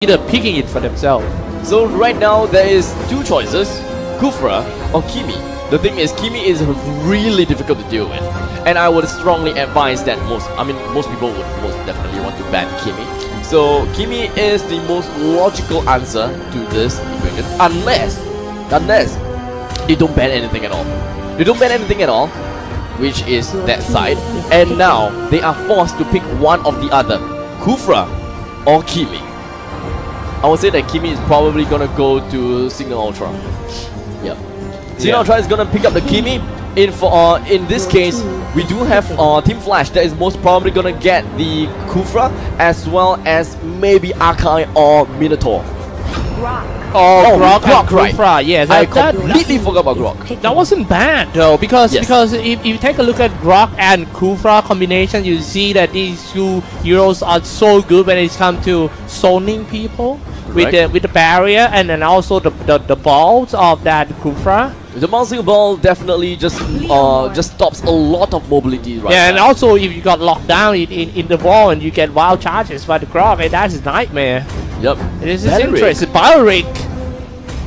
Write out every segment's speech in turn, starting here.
either picking it for themselves. So right now there is two choices, Kufra or Kimi. The thing is, Kimi is really difficult to deal with, and I would strongly advise that most people would most definitely want to ban Kimi. So Kimi is the most logical answer to this equation, unless they don't ban anything at all. They don't ban anything at all, which is that side, and now they are forced to pick one of the other, Kufra or Kimi. I would say that Kimi is probably gonna go to Signal Ultra. Yep. Signal Ultra is gonna pick up the Kimi. In this case, we do have Team Flash that is most probably gonna get the Kufra as well as maybe Akai or Minotaur. Grok, right? Yes, I completely forgot about Grok. That wasn't bad though, because if you take a look at Grok and Kufra combination, you see that these two heroes are so good when it comes to zoning people with the barrier, and then also the balls of that Kufra. The bouncing ball definitely just stops a lot of mobility right and also if you got locked down in the wall and you get wild charges by the Grok, and that's a nightmare. Yep. This is interesting. Belerick.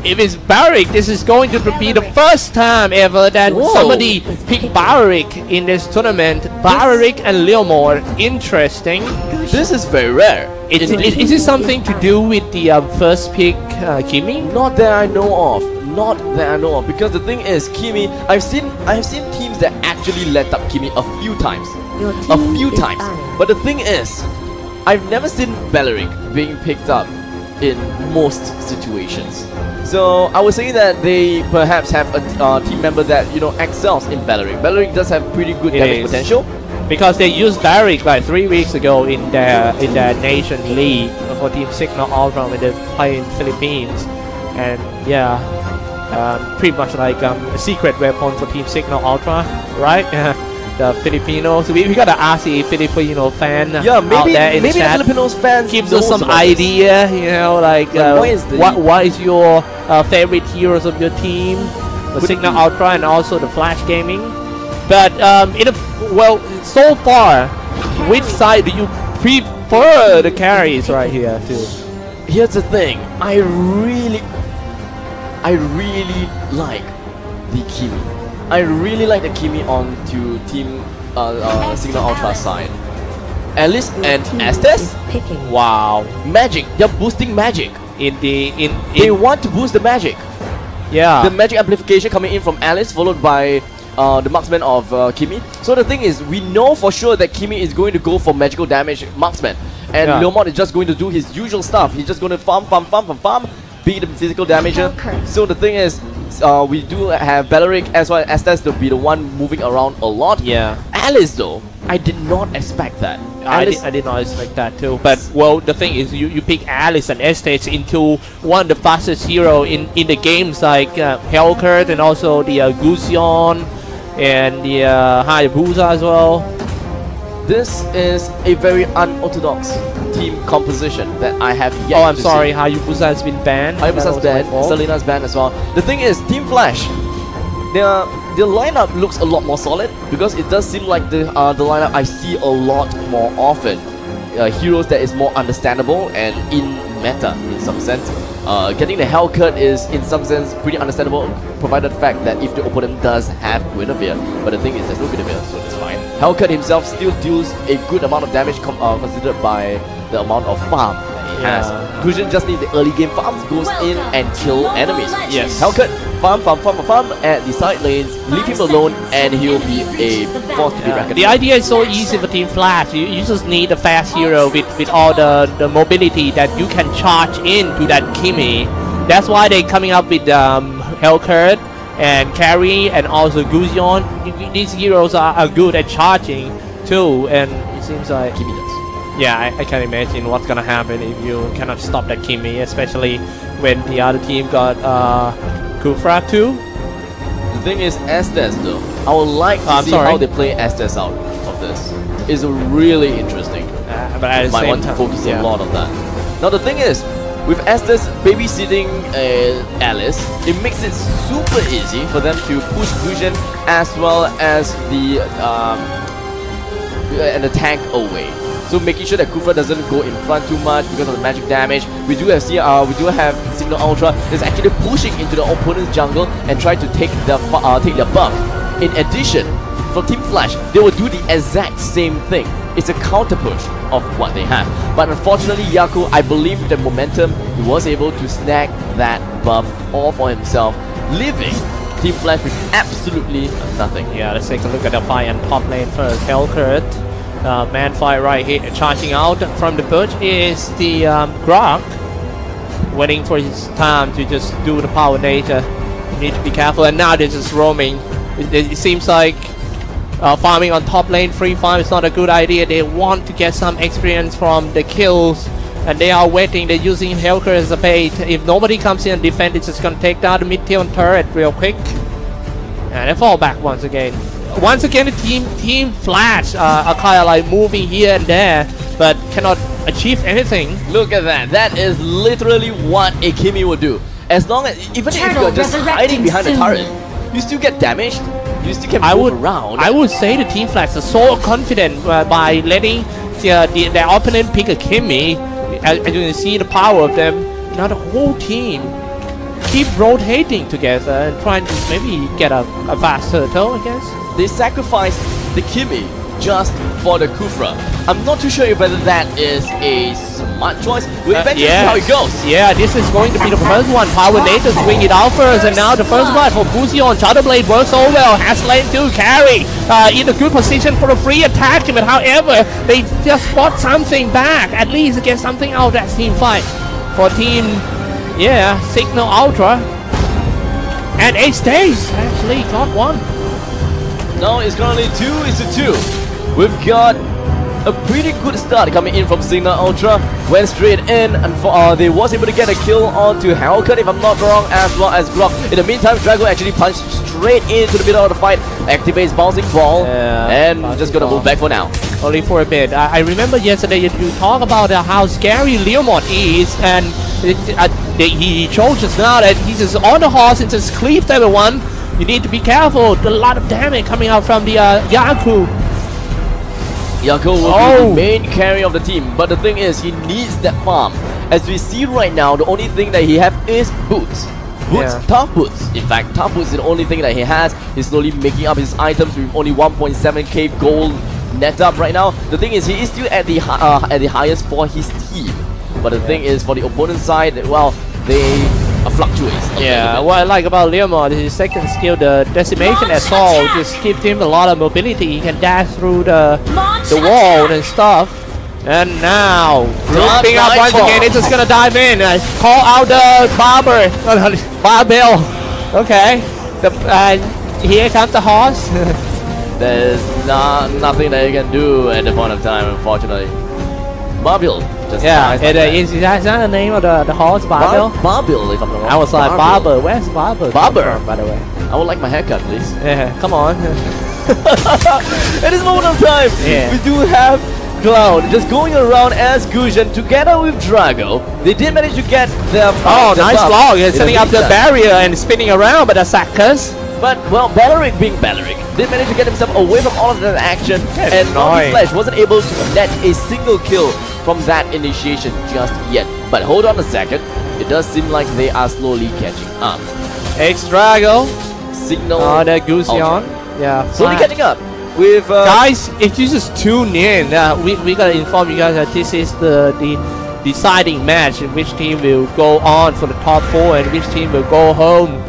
If it's Belerick, this is going to be the first time ever that somebody picked Belerick in this tournament. Belerick and Leomore. Interesting. This is very rare. Is it something to do with the first pick, Kimi? Not that I know of. Not that I know of. Because the thing is, Kimi, I have seen teams that actually let up Kimi a few times. But the thing is, I've never seen Belerick being picked up in most situations. So I would say that they perhaps have a team member that excels in Belerick. Belerick does have pretty good damage potential. Because they used Belerick like 3 weeks ago in their Nation League for Team Signal Ultra when they play in Philippines, and pretty much like a secret weapon for Team Signal Ultra, right? The Filipinos. We gotta ask the Filipino fan out there in the chat. The Filipinos fans gives us some idea, what is your favorite heroes of your team, the Signal Ultra and also the Flash Gaming. But so far, which side do you prefer the carries right here too? Here's the thing, I really like the Kimi. I really like the Kimi onto Team Signal Ultra side. Alice and Estes? Wow. Magic. They're boosting magic. They want to boost the magic. Yeah. The magic amplification coming in from Alice, followed by the marksman of Kimi. So the thing is, we know for sure that Kimi is going to go for magical damage marksman. And Leomont is just going to do his usual stuff. He's just going to farm, beat the physical damager. So the thing is, we do have Belerick as well as Estes to be the one moving around a lot. Yeah. Alice though, I did not expect that. I did not expect that too. But well, the thing is, you pick Alice and Estes into one of the fastest hero in the games, like Hellcurt and also the Gusion and the Hayabusa as well. This is a very unorthodox team composition that I have yet I'm sorry, Hayabusa has been banned. Hayabusa's banned, Selena's banned as well. The thing is, Team Flash, their lineup looks a lot more solid, because it does seem like the lineup I see a lot more often. Heroes that is more understandable and in meta in some sense. Getting the Hellcurt is in some sense pretty understandable, provided the fact that if the opponent does have Guinevere. But the thing is, there's no Guinevere, so it's fine. Hellcurt himself still deals a good amount of damage considered by the amount of farm that he has. Gusion just need the early game farms, goes in and kill enemies. Yes. Hellcurt farm at the side lanes, leave him alone, and he'll be a force to be reckoned. The idea is so easy for Team Flash. You just need a fast hero with all the mobility that you can charge into that Kimi. That's why they're coming up with Hellcurt and Carry and also Gusion. These heroes are good at charging too, and it seems like Kimi does. Yeah, I can imagine what's gonna happen if you cannot stop that Kimi, especially when the other team got Kufra too. The thing is, Estes though, I would like to see how they play Estes out of this. It's really interesting. But I might want to focus a lot on that. Now the thing is, with Estes babysitting Alice, it makes it super easy for them to push Fusion as well as the tank away. so making sure that Kufra doesn't go in front too much because of the magic damage. We do have Signal Ultra that's actually pushing into the opponent's jungle and try to take the buff. In addition, for Team Flash, they will do the exact same thing. It's a counter push of what they have. But unfortunately, Yaku, I believe with the momentum, he was able to snag that buff all for himself, leaving Team Flash with absolutely nothing. Yeah, let's take a look at the fight on top lane first. Hellcurt, man fight right here, charging out from the bush is the Grok, waiting for his time to just do the power nature. You need to be careful, and now they're just roaming. It seems like farming on top lane free farm is not a good idea. They want to get some experience from the kills, and they are waiting. They're using Hellcurt as a bait. If nobody comes in and defend, it's just gonna take down the mid-tier turret real quick, and they fall back once again. Once again, the team Flash are kind of like moving here and there, but cannot achieve anything. Look at that. That is literally what a Kimi would do. As long as, even if you're just hiding behind the turret, you still get damaged. You still can move around. I would say the Team Flash is so confident by letting their opponent pick a Kimi. As you can see the power of them. Now the whole team keep rotating together and trying to maybe get a fast turtle, I guess. They sacrificed the Kimi just for the Kufra. I'm not too sure if whether that is a smart choice. We'll eventually see how it goes. Yeah, this is going to be the first one. Power Nature swing it out first, and now the first one for Gusion. Shadowblade works so well. Has lane to carry in a good position for a free attack. But however, they just bought something back. At least to get something out of that team fight. For team, Signal Ultra. And estes actually got one. Now it's currently 2-2. We've got a pretty good start coming in from Signal Ultra. Went straight in, and they was able to get a kill onto Hellcurt, if I'm not wrong, as well as Grok. In the meantime, Drago actually punched straight into the middle of the fight, activates Bouncing Ball, and just gonna move back for now. Only for a bit. I remember yesterday you talk about how scary Leomord is, and he showed just now that he's just on the horse and just cleaved everyone. You need to be careful. A lot of damage coming out from the Yaku. Yaku will be the main carry of the team, but the thing is, he needs that farm. As we see right now, the only thing that he has is boots. Tough boots. In fact, tough boots is the only thing that he has. He's slowly making up his items with only 1.7k gold net up right now. The thing is, he is still at the highest for his team. But the thing is, for the opponent side, well, they fluctuates. What I like about Leomord is his second skill, the Decimation Assault, just gives him a lot of mobility. He can dash through the wall and stuff. And now, grouping up once again, it's just gonna dive in. Call out the Barbell. Okay. Here comes the horse. There's nothing that you can do at the point of time, unfortunately. Barbell. Is that the name of the horse, Barbell? Barbell, if I'm not wrong. I was like, Barber. Where's Barber? Barber, by the way. I would like my haircut, please. Yeah, come on. At this moment of time, we do have Cloud just going around as Gusion together with Drago. They did manage to get their nice log. He's setting up the barrier and spinning around, but the suckers. But, well, Belerick being Belerick, did manage to get himself away from all of that action, and Flash wasn't able to net a single kill from that initiation just yet. But hold on a second, it does seem like they are slowly catching up. X-Drago. Signal. The Gusion. Yeah. Slowly catching up. With guys, if you just tune in, we gotta inform you guys that this is the deciding match in which team will go on for the top 4 and which team will go home.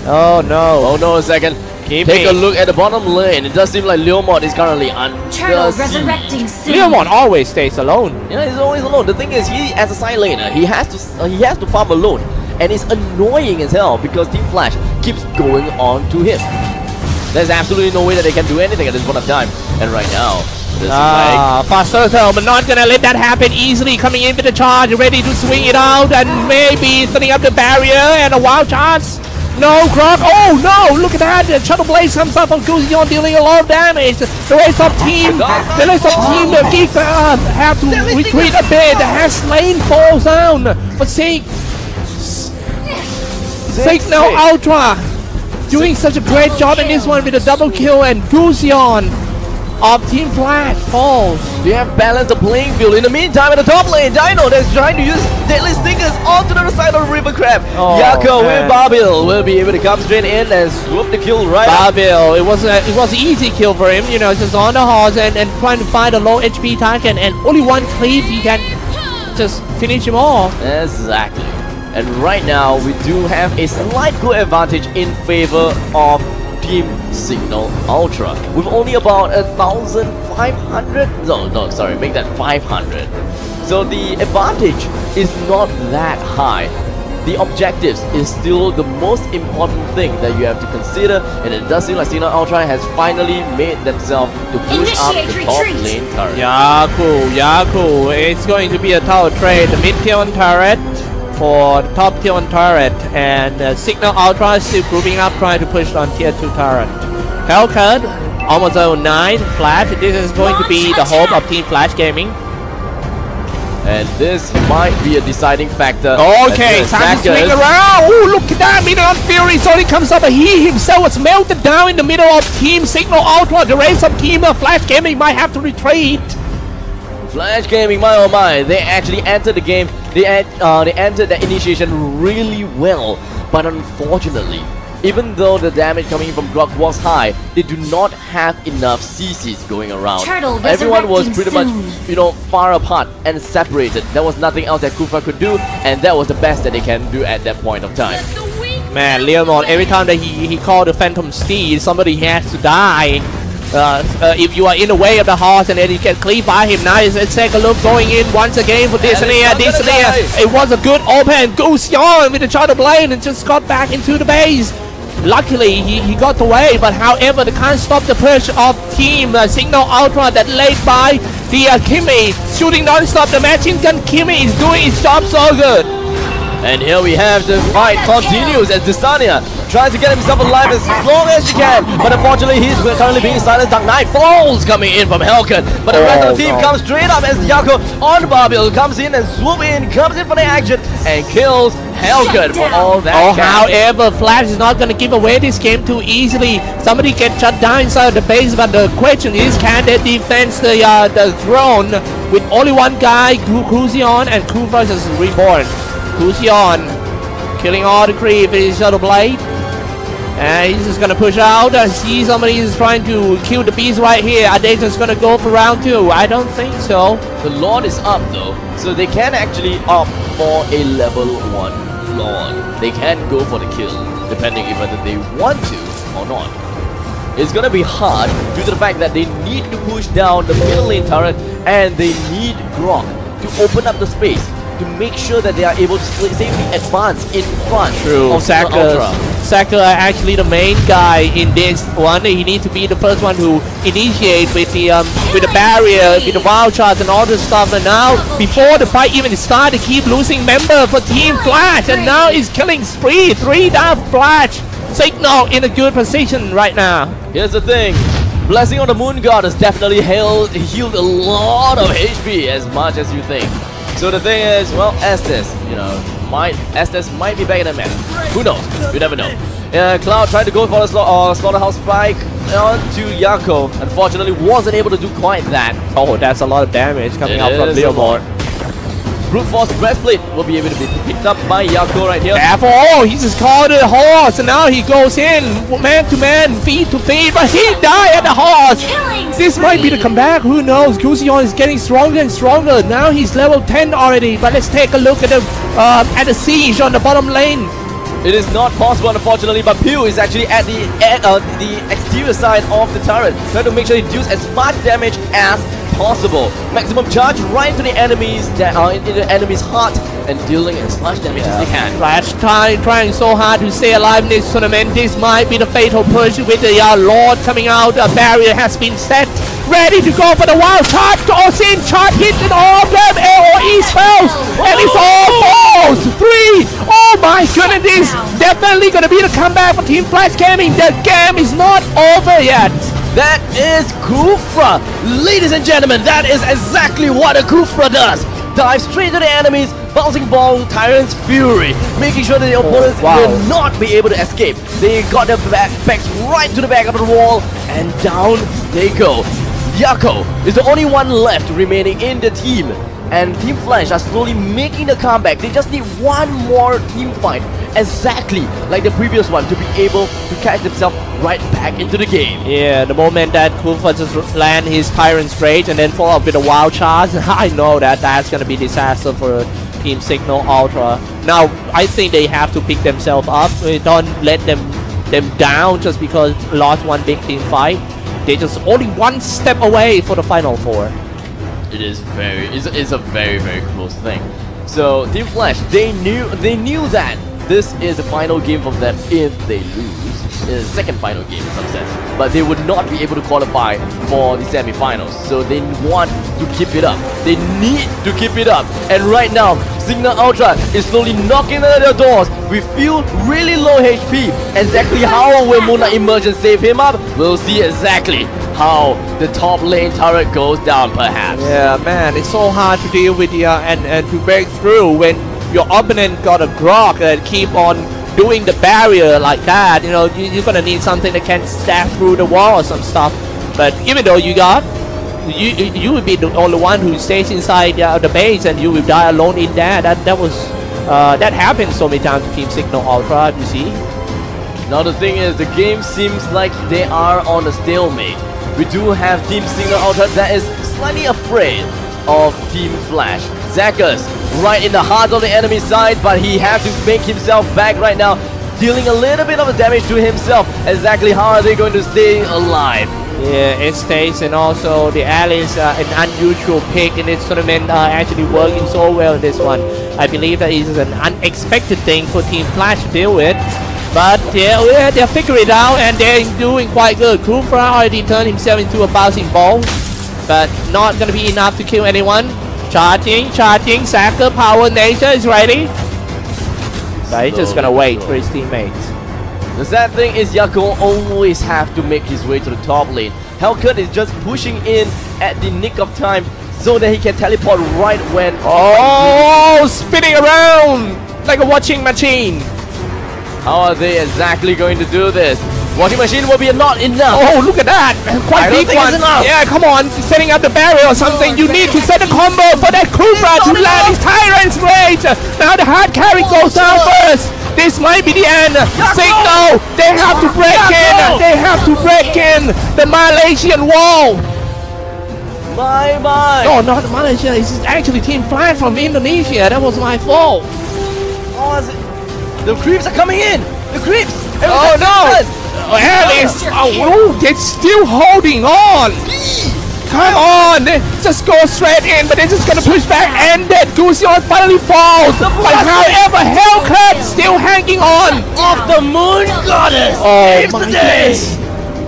Oh no. Hold on a second. Take a look at the bottom lane. It does seem like Leomord is currently resurrecting soon. Leomord always stays alone. Yeah, he's always alone. The thing is, he as a side laner, he has to farm alone, and it's annoying as hell because Team Flash keeps going on to him. There's absolutely no way that they can do anything at this point of time. And right now, fast turtle, but not gonna let that happen easily. Coming in with the charge, ready to swing it out, and maybe setting up the barrier and a wild chance. No, Grok. Oh no! Look at that! The Shuttle Blaze comes up on Gusion, dealing a lot of damage. The rest of team, the Geeks have to retreat a bit. The Hash Lane falls down. But Signal Ultra doing such a great job in this one with a double kill, and Gusion of Team Flash falls. They have balanced the playing field. In the meantime, in the top lane, Dino is trying to use deadly stinkers onto the other side of the River Crab. Yako with Barbil will be able to come straight in and swoop the kill right up. Barbil, it was an easy kill for him, you know, just on the horse and trying to find a low HP target, and only one creep he can just finish him off. Exactly. And right now, we do have a slight good advantage in favor of Team Signal Ultra with only about 1,500. No, sorry, make that 500. So the advantage is not that high. The objectives is still the most important thing that you have to consider, and it does seem like Signal Ultra has finally made themselves to push up the top lane turret. Yaku, it's going to be a tower trade. The mid-tier one turret for the top tier 1 turret, and Signal Ultra is still grouping up trying to push on tier 2 turret. Hellcat, almost level 9, Flash. This is going to be the hope of Team Flash Gaming. And this might be a deciding factor. Okay, time to swing around. Oh, look at that. Midnight Fury suddenly comes up, and he himself was melted down in the middle of Team Signal Ultra. The rest of Team Flash Gaming might have to retreat. Flash Gaming, my oh my, they actually entered the game. They entered the initiation really well, but unfortunately, even though the damage coming from Grok was high, they do not have enough CCs going around. Everyone was pretty much, you know, far apart and separated. There was nothing else that Kufra could do, and that was the best that they can do at that point of time. Man, Leonard, every time that he called the Phantom Steed, somebody has to die. If you are in the way of the horse and then you can cleave by him. Now let's take a look going in once again for Disney. It was a good open. Gusion with the Charter Blade and just got back into the base. Luckily he got away, but however they can't stop the push of Team Signal Ultra that laid by the Kimmy. Shooting non-stop, the machine gun Kimmy is doing its job so good. And here we have the fight continues as Desania tries to get himself alive as long as she can, but unfortunately he's currently being silenced. Dark Knight falls coming in from Hellcat, but the rest of the team comes straight up as Yako on Barbil comes in and swoop in, comes in for the action and kills Hellcat for all that. However, Flash is not going to give away this game too easily. Somebody gets shut down inside the base, but the question is, can they defend the throne with only one guy, Crucion, and Crew versus Reborn. Crucion killing all the creep with his Shuttle Blade. And he's just gonna push out. I see somebody is trying to kill the beast right here. Are they just gonna go for round 2? I don't think so. The Lord is up though, so they can actually opt for a level 1 Lord. They can go for the kill, depending if whether they want to or not. It's gonna be hard due to the fact that they need to push down the middle lane turret, and they need Grok to open up the space to make sure that they are able to safely advance in front of Saka actually the main guy in this one. He needs to be the first one who initiate with the barrier, with the wild shots and all this stuff. And now, before the fight even started, keep losing member for Team Flash, and now is killing spree. 3 down Flash. Signal in a good position right now. Here's the thing. Blessing on the Moon God has definitely healed a lot of HP, as much as you think. So the thing is, well, Estes, you know, Estes might be back in a minute. Who knows? You never know. Cloud tried to go for the Slaughterhouse Spike onto Yako. Unfortunately, wasn't able to do quite that. Oh, that's a lot of damage coming out from Leomord. Brute Force Breastplate will be able to be picked up by Yako right here. Oh, he just called the horse, and now he goes in man to man, feet to feet, but he died at the horse. This might be the comeback. Who knows? Gusion is getting stronger and stronger. Now he's level 10 already. But let's take a look at the siege on the bottom lane. It is not possible, unfortunately, but Pew is actually at the exterior side of the turret, trying to make sure he deals as much damage as possible. Maximum charge right into the enemies into the enemy's heart and dealing as much damage as they can. Flash trying so hard to stay alive in this tournament. This might be the fatal push with the Lord coming out. A barrier has been set. Ready to go for the wild charge. Tosin charge hit and all of them AoE spells. And it's all falls. 3. Oh my goodness. This definitely going to be the comeback for Team Flash Gaming. The game is not over yet. That is Kufra. Ladies and gentlemen, that is exactly what a Kufra does. Dive straight to the enemies, bouncing ball, Tyrant's Fury, making sure that the opponents will not be able to escape. They got their backs right to the back of the wall, and down they go. Yako is the only one left remaining in the team. And Team Flash are slowly making the comeback. They just need one more team fight, exactly like the previous one, to be able to catch themselves right back into the game. Yeah, the moment that Kufa just land his Tyrant's Rage and then follow up with a wild charge, I know that that's gonna be disaster for Team Signal Ultra. Now, I think they have to pick themselves up. Don't let them down just because lost one big team fight. They're just only one step away for the Final Four. It is it's a very close thing. So Team Flash, they knew that this is the final game for them if they lose. It's the second final game in some sense, but they would not be able to qualify for the semi-finals. So they want to keep it up. They need to keep it up. And right now, Signal Ultra is slowly knocking at their doors. We feel really low HP. Exactly how will Muna emerge and save him up? We'll see exactly how the top lane turret goes down, perhaps. Yeah, man, it's so hard to deal with the and to break through when your opponent got a Grok that keep on doing the barrier like that. You know, you're gonna need something that can stab through the wall or some stuff. But even though you will be the only one who stays inside the base, and you will die alone in there. That happened so many times to Team Signal Ultra. You see. Now the thing is, the game seems like they are on a stalemate. We do have Team Signal Ultra that is slightly afraid of Team Flash. Zakus right in the heart of the enemy side, but he has to make himself back right now, dealing a little bit of the damage to himself. Exactly how are they going to stay alive? Yeah, estes and also the Alice, an unusual pick in this tournament, actually working so well in this one. I believe that is an unexpected thing for Team Flash to deal with. But yeah, they're figuring it out and they're doing quite good. Kufra already turned himself into a bouncing ball, but not gonna be enough to kill anyone. Charging, Saka, Power Nature is ready. But he's just gonna wait for his teammates. The sad thing is Yako always have to make his way to the top lane. Hellcat is just pushing in at the nick of time so that he can teleport right when... Oh, spinning around like a watching machine. How are they exactly going to do this? Watching machine will be not enough. Oh, look at that! Quite big one. Yeah, come on, setting up the barrier or something. You need to set a combo for that Kufra to land his Tyrant's Rage. Now the hard carry goes down first. This might be the end. Signal, they have to break in. They have to break in the Malaysian wall. My. No, not Malaysia. It's actually Team Flash from Indonesia. That was my fault. Oh, is it? The creeps are coming in. The creeps. Oh no! Alice! Oh, they're still holding on! Come on! Just go straight in, but they're just gonna push back, and that Gusion finally falls! But however, Hellcat still hanging on! Off the moon goddess! Oh my goodness!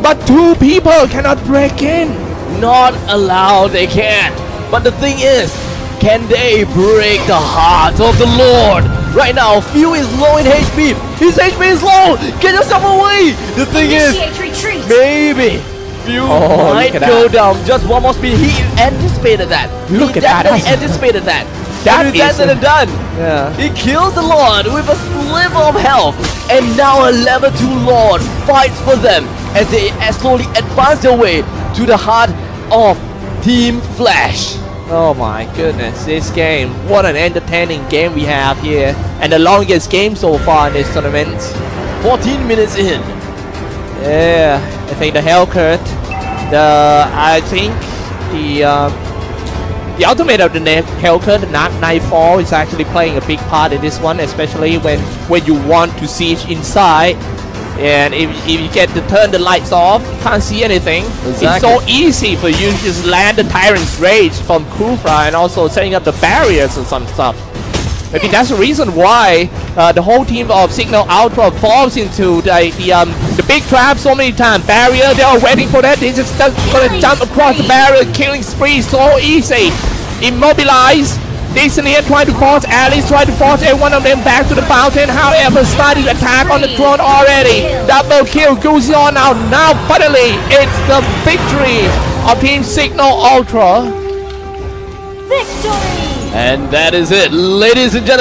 But two people cannot break in! Not allowed, they can't! But the thing is, can they break the heart of the Lord? Right now, Few is low in HP. His HP is low. Get yourself away. The thing is, maybe Few might go down. Just one more speed. He anticipated that. Look at that. He anticipated that. That is done. Yeah. He kills the Lord with a sliver of health. And now a level 2 Lord fights for them as they slowly advance their way to the heart of Team Flash. Oh my goodness, this game, what an entertaining game we have here, and the longest game so far in this tournament. 14 minutes in. Yeah, I think the Hellcat, I think the ultimate of the Hellcat, the Nightfall, is actually playing a big part in this one, especially when you want to siege inside. And if you get to turn the lights off, you can't see anything. Exactly. It's so easy for you to just land the Tyrant's Rage from Kufra and also setting up the barriers and some stuff. Maybe that's the reason why the whole team of Signal Ultra falls into the big trap so many times. Barrier, they are waiting for that. They just gonna jump across the barrier, killing spree so easy. Immobilize. Disney trying to force Alice, trying to force every one of them back to the fountain. However, starting attack on the throne already. Double kill Gusion out. Now finally, it's the victory of Team Signal Ultra. Victory! And that is it, ladies and gentlemen.